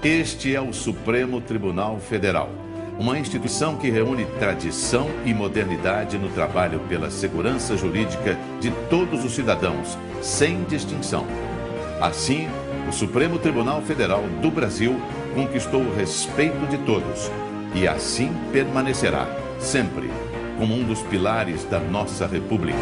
Este é o Supremo Tribunal Federal, uma instituição que reúne tradição e modernidade no trabalho pela segurança jurídica de todos os cidadãos, sem distinção. Assim, o Supremo Tribunal Federal do Brasil conquistou o respeito de todos e assim permanecerá, sempre, como um dos pilares da nossa República.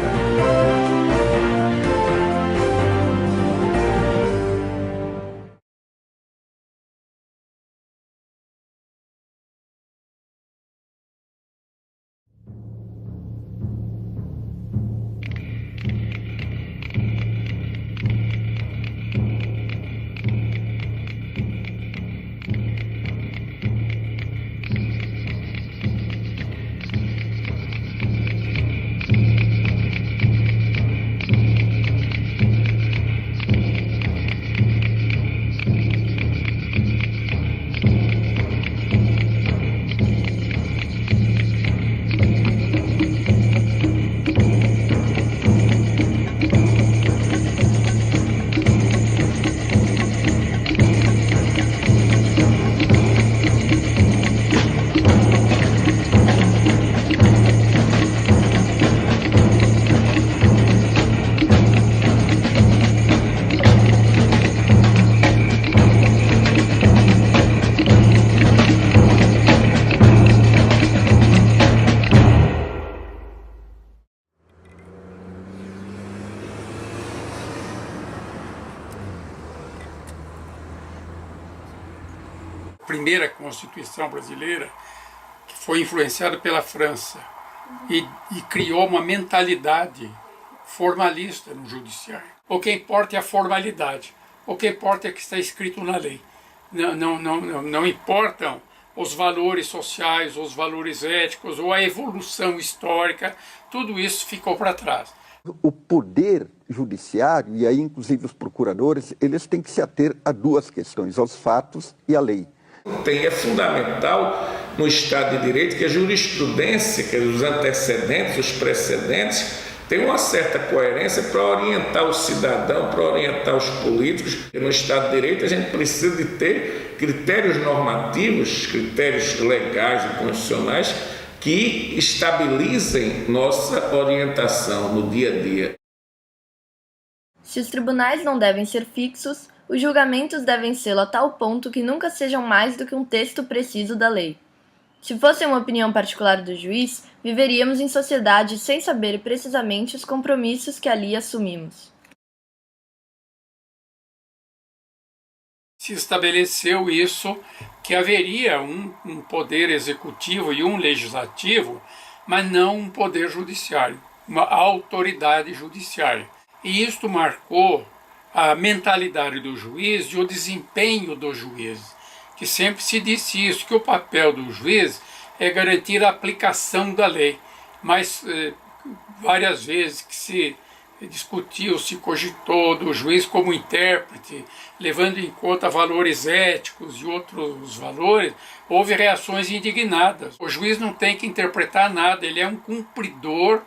Primeira Constituição brasileira, que foi influenciada pela França e criou uma mentalidade formalista no judiciário. O que importa é a formalidade, o que importa é o que está escrito na lei. Não importam os valores sociais, os valores éticos ou a evolução histórica, tudo isso ficou para trás. O poder judiciário, e aí inclusive os procuradores, eles têm que se ater a duas questões, aos fatos e à lei. É fundamental no Estado de Direito que a jurisprudência, que os antecedentes, os precedentes, tenham uma certa coerência para orientar o cidadão, para orientar os políticos. Porque no Estado de Direito a gente precisa de ter critérios normativos, critérios legais e constitucionais que estabilizem nossa orientação no dia a dia. Se os tribunais não devem ser fixos, os julgamentos devem ser a tal ponto que nunca sejam mais do que um texto preciso da lei. Se fosse uma opinião particular do juiz, viveríamos em sociedade sem saber precisamente os compromissos que ali assumimos. Se estabeleceu isso, que haveria um poder executivo e um legislativo, mas não um poder judiciário, uma autoridade judiciária. E isto marcou a mentalidade do juiz e o desempenho do juiz, que sempre se disse isso, que o papel do juiz é garantir a aplicação da lei, mas várias vezes que se discutiu, se cogitou do juiz como intérprete, levando em conta valores éticos e outros valores, houve reações indignadas. O juiz não tem que interpretar nada, ele é um cumpridor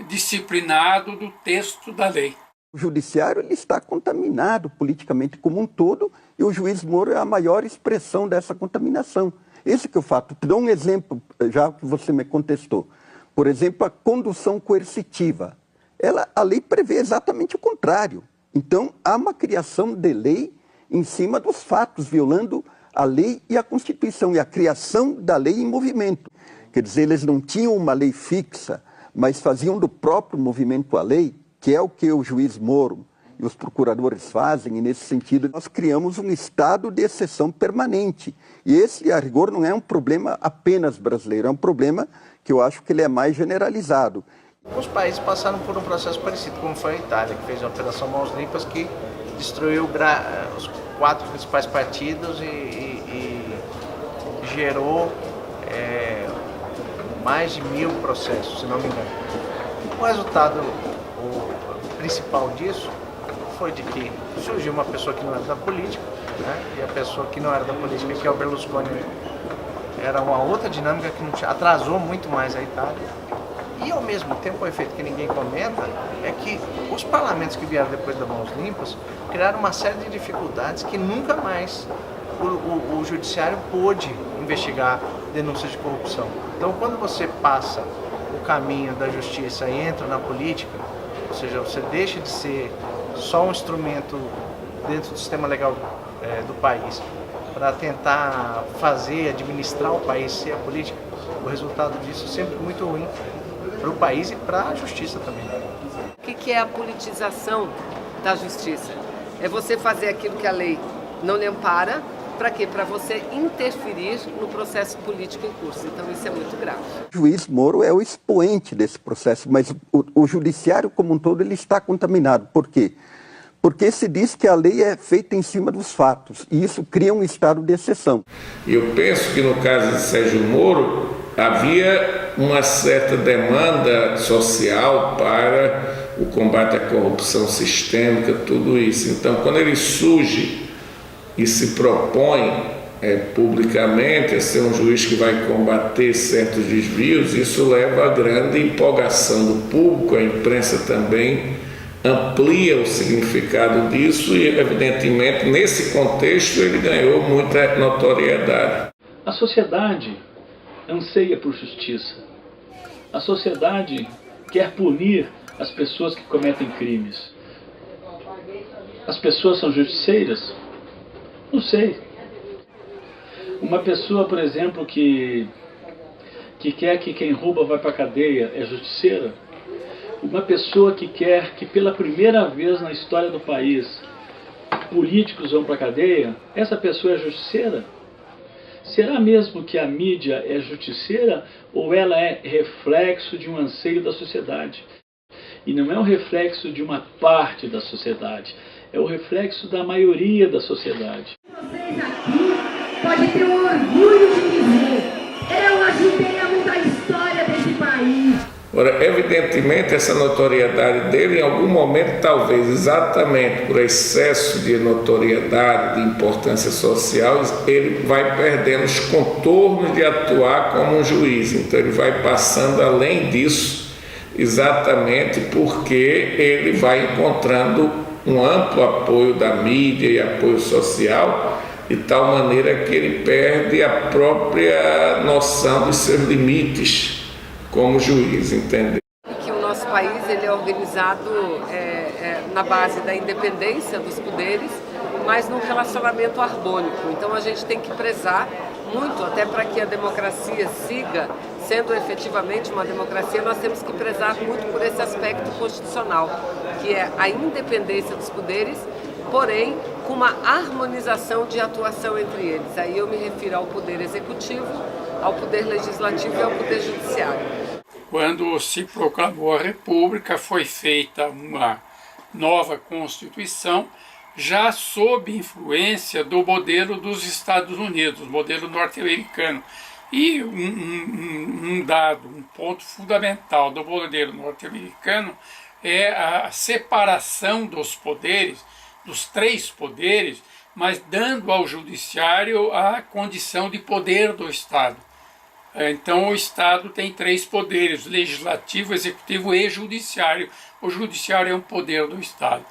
disciplinado do texto da lei. O judiciário ele está contaminado politicamente como um todo e o juiz Moro é a maior expressão dessa contaminação. Esse que é o fato. Te dou um exemplo, já que você me contestou. Por exemplo, a condução coercitiva. A lei prevê exatamente o contrário. Então, há uma criação de lei em cima dos fatos, violando a lei e a Constituição, e a criação da lei em movimento. Quer dizer, eles não tinham uma lei fixa, mas faziam do próprio movimento a lei, que é o que o juiz Moro e os procuradores fazem, e nesse sentido nós criamos um estado de exceção permanente. E esse, a rigor, não é um problema apenas brasileiro, é um problema que eu acho que ele é mais generalizado. Os países passaram por um processo parecido, como foi a Itália, que fez a Operação Mãos Limpas, que destruiu os 4 principais partidos e gerou mais de 1000 processos, se não me engano. O resultado principal disso foi de que surgiu uma pessoa que não era da política, né? E a pessoa que não era da política, que é o Berlusconi, era uma outra dinâmica que atrasou muito mais a Itália. E ao mesmo tempo o efeito que ninguém comenta é que os parlamentos que vieram depois das Mãos Limpas criaram uma série de dificuldades que nunca mais o judiciário pôde investigar denúncias de corrupção. Então, quando você passa o caminho da justiça e entra na política, ou seja, você deixa de ser só um instrumento dentro do sistema legal do país para tentar administrar o país, ser a política, o resultado disso é sempre muito ruim para o país e para a justiça também. O que é a politização da justiça? É você fazer aquilo que a lei não lhe ampara. Para quê? Para você interferir no processo político em curso. Então isso é muito grave. O juiz Moro é o expoente desse processo, mas o judiciário como um todo ele está contaminado. Por quê? Porque se diz que a lei é feita em cima dos fatos, e isso cria um estado de exceção. Eu penso que no caso de Sérgio Moro, havia uma certa demanda social para o combate à corrupção sistêmica, tudo isso. Então, quando ele surge e se propõe publicamente a ser um juiz que vai combater certos desvios, isso leva a grande empolgação do público, a imprensa também amplia o significado disso e, evidentemente, nesse contexto ele ganhou muita notoriedade. A sociedade anseia por justiça. A sociedade quer punir as pessoas que cometem crimes. As pessoas são justiceiras? Não sei. Uma pessoa, por exemplo, que quer que quem rouba vá para a cadeia é justiceira? Uma pessoa que quer que pela primeira vez na história do país políticos vão para a cadeia, essa pessoa é justiceira? Será mesmo que a mídia é justiceira ou ela é reflexo de um anseio da sociedade? E não é um reflexo de uma parte da sociedade, é o reflexo da maioria da sociedade. Vocês aqui podem ter o orgulho de dizer: eu ajudei a mudar a história desse país. Ora, evidentemente, essa notoriedade dele, em algum momento, talvez exatamente por excesso de notoriedade, de importância social, ele vai perdendo os contornos de atuar como um juiz. Então, ele vai passando além disso, exatamente porque ele vai encontrando um amplo apoio da mídia e apoio social, de tal maneira que ele perde a própria noção dos seus limites como juiz, entendeu? Que o nosso país ele é organizado na base da independência dos poderes, mas num relacionamento harmônico. Então a gente tem que prezar muito, até para que a democracia siga sendo efetivamente uma democracia, nós temos que prezar muito por esse aspecto constitucional, que é a independência dos poderes, porém com uma harmonização de atuação entre eles. Aí eu me refiro ao poder executivo, ao poder legislativo e ao poder judiciário. Quando se proclamou a República, foi feita uma nova Constituição, já sob influência do modelo dos Estados Unidos, modelo norte-americano. E um ponto fundamental do modelo norte-americano é a separação dos poderes, dos três poderes, mas dando ao judiciário a condição de poder do Estado. Então o Estado tem três poderes: legislativo, executivo e judiciário. O judiciário é um poder do Estado.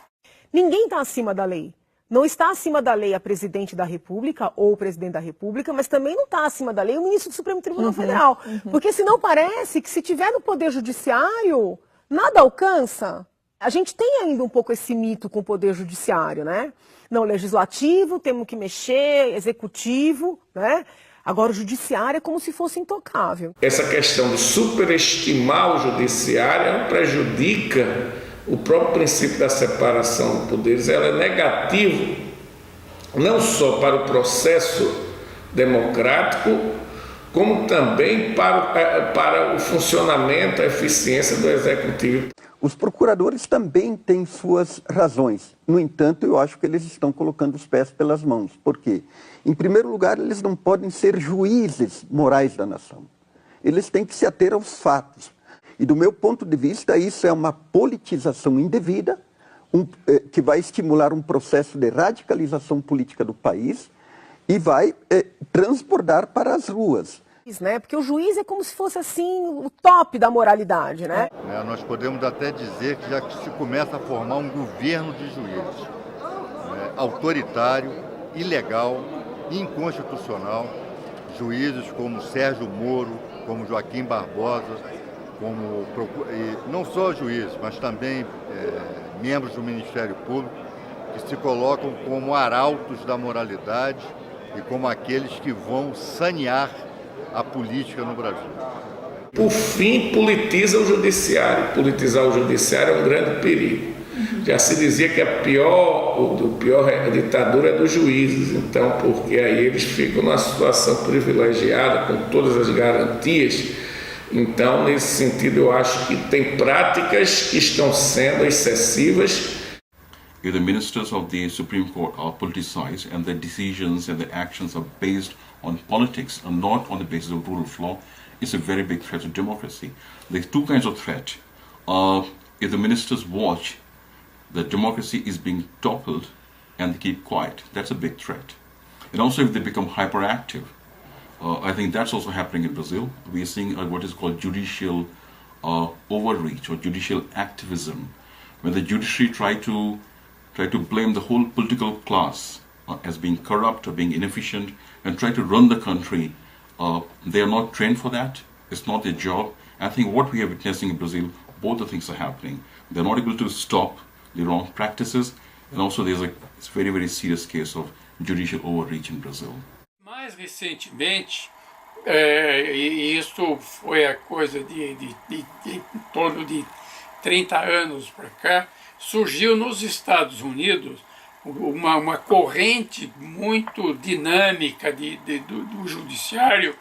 Ninguém está acima da lei. Não está acima da lei a presidente da República ou o presidente da República, mas também não está acima da lei o ministro do Supremo Tribunal Federal. Porque senão parece que se tiver no poder judiciário, nada alcança. A gente tem ainda um pouco esse mito com o poder judiciário, né? Não, legislativo, temos que mexer, executivo, né? Agora o judiciário é como se fosse intocável. Essa questão de superestimar o judiciário prejudica o próprio princípio da separação de poderes. Ela é negativo não só para o processo democrático, como também para o funcionamento, a eficiência do executivo. Os procuradores também têm suas razões. No entanto, eu acho que eles estão colocando os pés pelas mãos. Por quê? Em primeiro lugar, eles não podem ser juízes morais da nação. Eles têm que se ater aos fatos. E do meu ponto de vista, isso é uma politização indevida, que vai estimular um processo de radicalização política do país e vai transbordar para as ruas. Né? Porque o juiz é como se fosse assim o top da moralidade, né? Nós podemos até dizer que já se começa a formar um governo de juízes, autoritário, ilegal, inconstitucional. Juízes como Sérgio Moro, como Joaquim Barbosa, e não só juízes, mas também membros do Ministério Público, que se colocam como arautos da moralidade e como aqueles que vão sanear a política no Brasil. Por fim, politiza o judiciário. Politizar o judiciário é um grande perigo. Já se dizia que a pior ditadura é dos juízes, então, porque aí eles ficam numa situação privilegiada, com todas as garantias. Então, nesse sentido, eu acho que tem práticas que estão sendo excessivas. If the ministers of the Supreme Court are politicized and their decisions and their actions are based on politics and not on the basis of rule of law, it's a very big threat to democracy. There's two kinds of threat. If the ministers watch that democracy is being toppled and they keep quiet, that's a big threat. And also if they become hyperactive, I think that's also happening in Brazil. We are seeing what is called judicial overreach or judicial activism, when the judiciary try to blame the whole political class as being corrupt or being inefficient and try to run the country. They are not trained for that. It's not their job. I think what we are witnessing in Brazil, both the things are happening. They're not able to stop the wrong practices, and also there's a very, very serious case of judicial overreach in Brazil. Mais recentemente, e isso foi a coisa de em torno de 30 anos para cá, surgiu nos Estados Unidos uma corrente muito dinâmica do judiciário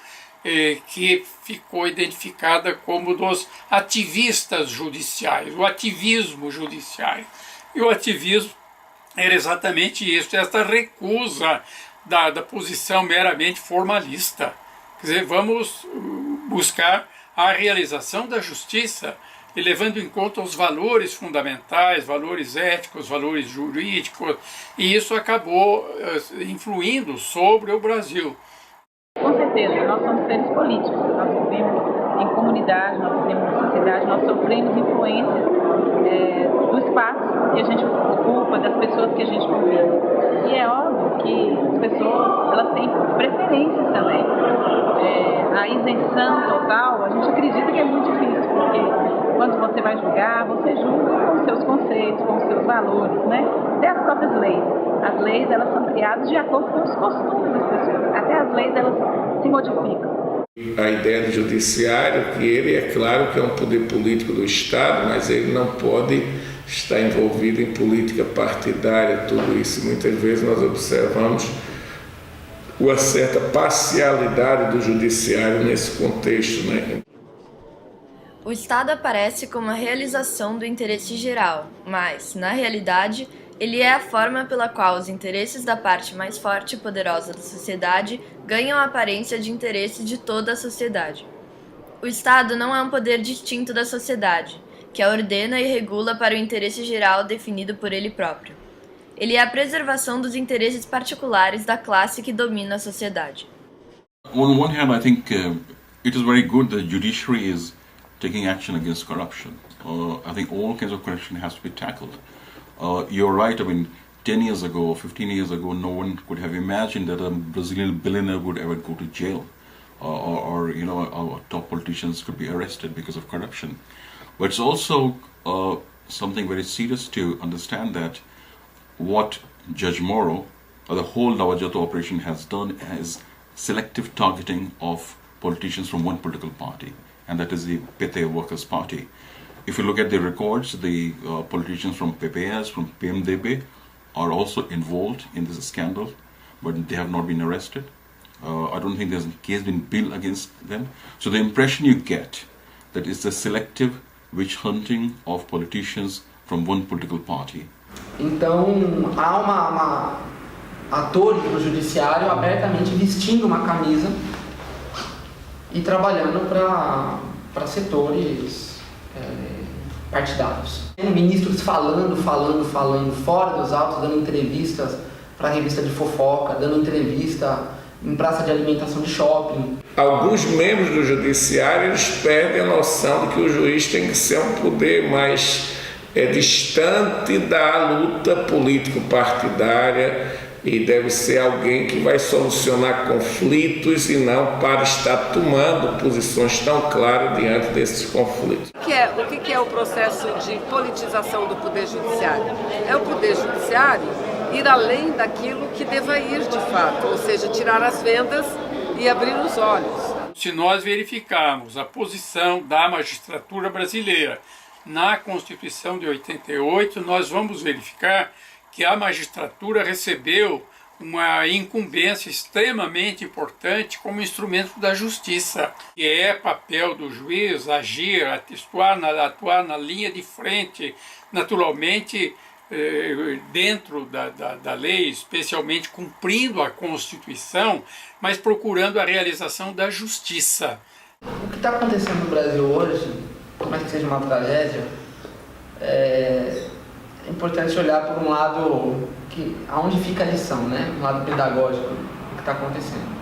que ficou identificada como dos ativistas judiciais, o ativismo judiciário. E o ativismo era exatamente isso, essa recusa da posição meramente formalista. Quer dizer, vamos buscar a realização da justiça e levando em conta os valores fundamentais, valores éticos, valores jurídicos, e isso acabou influindo sobre o Brasil. Com certeza, nós somos seres políticos, nós vivemos em comunidade, nós vivemos em sociedade, nós sofremos influências do espaço que a gente ocupa, das pessoas que a gente convive. E é óbvio que as pessoas elas têm preferências também. A isenção total, a gente acredita que é muito difícil, porque quando você vai julgar, você julga com os seus conceitos, com os seus valores, né? Até as próprias leis. As leis, elas são criadas de acordo com os costumes das pessoas. Até as leis, elas se modificam. A ideia do judiciário, que ele é claro que é um poder político do Estado, mas ele não pode estar envolvido em política partidária, tudo isso. Muitas vezes nós observamos uma certa parcialidade do judiciário nesse contexto, né? O Estado aparece como a realização do interesse geral, mas, na realidade, ele é a forma pela qual os interesses da parte mais forte e poderosa da sociedade ganham a aparência de interesse de toda a sociedade. O Estado não é um poder distinto da sociedade, que a ordena e regula para o interesse geral definido por ele próprio. Ele é a preservação dos interesses particulares da classe que domina a sociedade. On one hand, I think it is very good that the judiciary is taking action against corruption. I think all kinds of corruption has to be tackled. You're right, I mean, 10 years ago, 15 years ago, no one could have imagined that a Brazilian billionaire would ever go to jail. Or you know, our top politicians could be arrested because of corruption. But it's also something very serious to understand that what Judge Moro, or the whole Lava Jato operation has done is selective targeting of politicians from one political party, and that is the PT Workers' Party. If you look at the records, the politicians from PPS, from PMDB, are also involved in this scandal, but they have not been arrested. I don't think there's a case been built against them. So the impression you get that it's the selective witch hunting of politicians from one political party. Então, há atores do judiciário abertamente vestindo uma camisa e trabalhando para setores partidários. Ministros falando fora dos autos, dando entrevistas para revista de fofoca, dando entrevista em praça de alimentação de shopping. Alguns membros do judiciário eles perdem a noção de que o juiz tem que ser um poder mais distante da luta político-partidária e deve ser alguém que vai solucionar conflitos e não para estar tomando posições tão claras diante desses conflitos. O que é o processo de politização do Poder Judiciário? É o Poder Judiciário ir além daquilo que deva ir de fato, ou seja, tirar as vendas e abrir os olhos. Se nós verificarmos a posição da magistratura brasileira na Constituição de 88, nós vamos verificar que a magistratura recebeu uma incumbência extremamente importante como instrumento da justiça, que é papel do juiz agir, atuar na linha de frente, naturalmente dentro da lei, especialmente cumprindo a Constituição, mas procurando a realização da justiça. O que está acontecendo no Brasil hoje, por mais que seja uma tragédia, é importante olhar por um lado aonde fica a lição, né? Um lado pedagógico do que está acontecendo.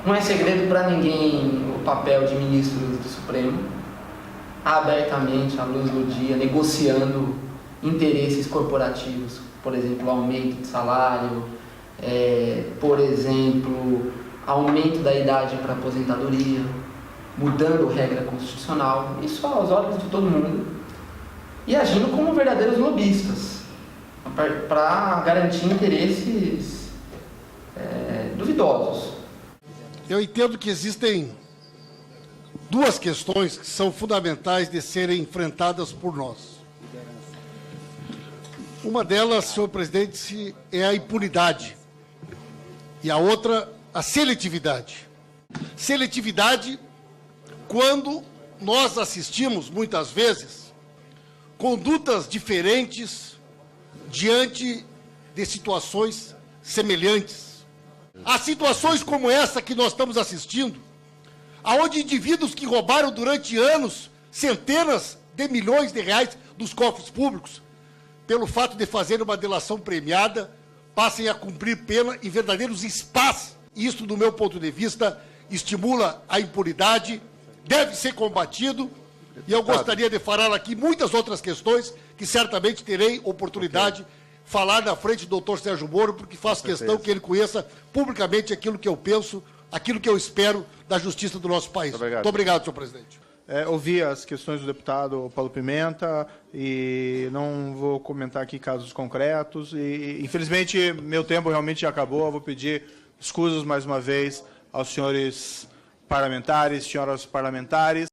Não é segredo para ninguém o papel de ministros do Supremo, abertamente, à luz do dia, negociando interesses corporativos, por exemplo, aumento de salário, por exemplo, aumento da idade para aposentadoria, mudando regra constitucional, isso aos olhos de todo mundo, e agindo como verdadeiros lobistas, para garantir interesses duvidosos. Eu entendo que existem duas questões que são fundamentais de serem enfrentadas por nós. Uma delas, senhor presidente, é a impunidade e a outra, a seletividade. Seletividade quando nós assistimos, muitas vezes, condutas diferentes diante de situações semelhantes. Há situações como essa que nós estamos assistindo, onde indivíduos que roubaram durante anos centenas de milhões de reais dos cofres públicos, pelo fato de fazer uma delação premiada, passem a cumprir pena em verdadeiros spas. Isso, do meu ponto de vista, estimula a impunidade, deve ser combatido, e eu gostaria de falar aqui muitas outras questões que certamente terei oportunidade de falar na frente do doutor Sérgio Moro, porque faço questão que ele conheça publicamente aquilo que eu penso, aquilo que eu espero da justiça do nosso país. Muito obrigado, senhor presidente. Ouvi as questões do deputado Paulo Pimenta e não vou comentar aqui casos concretos. E, infelizmente, meu tempo realmente já acabou. Eu vou pedir escusas mais uma vez aos senhores parlamentares, senhoras parlamentares.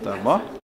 Tá bom?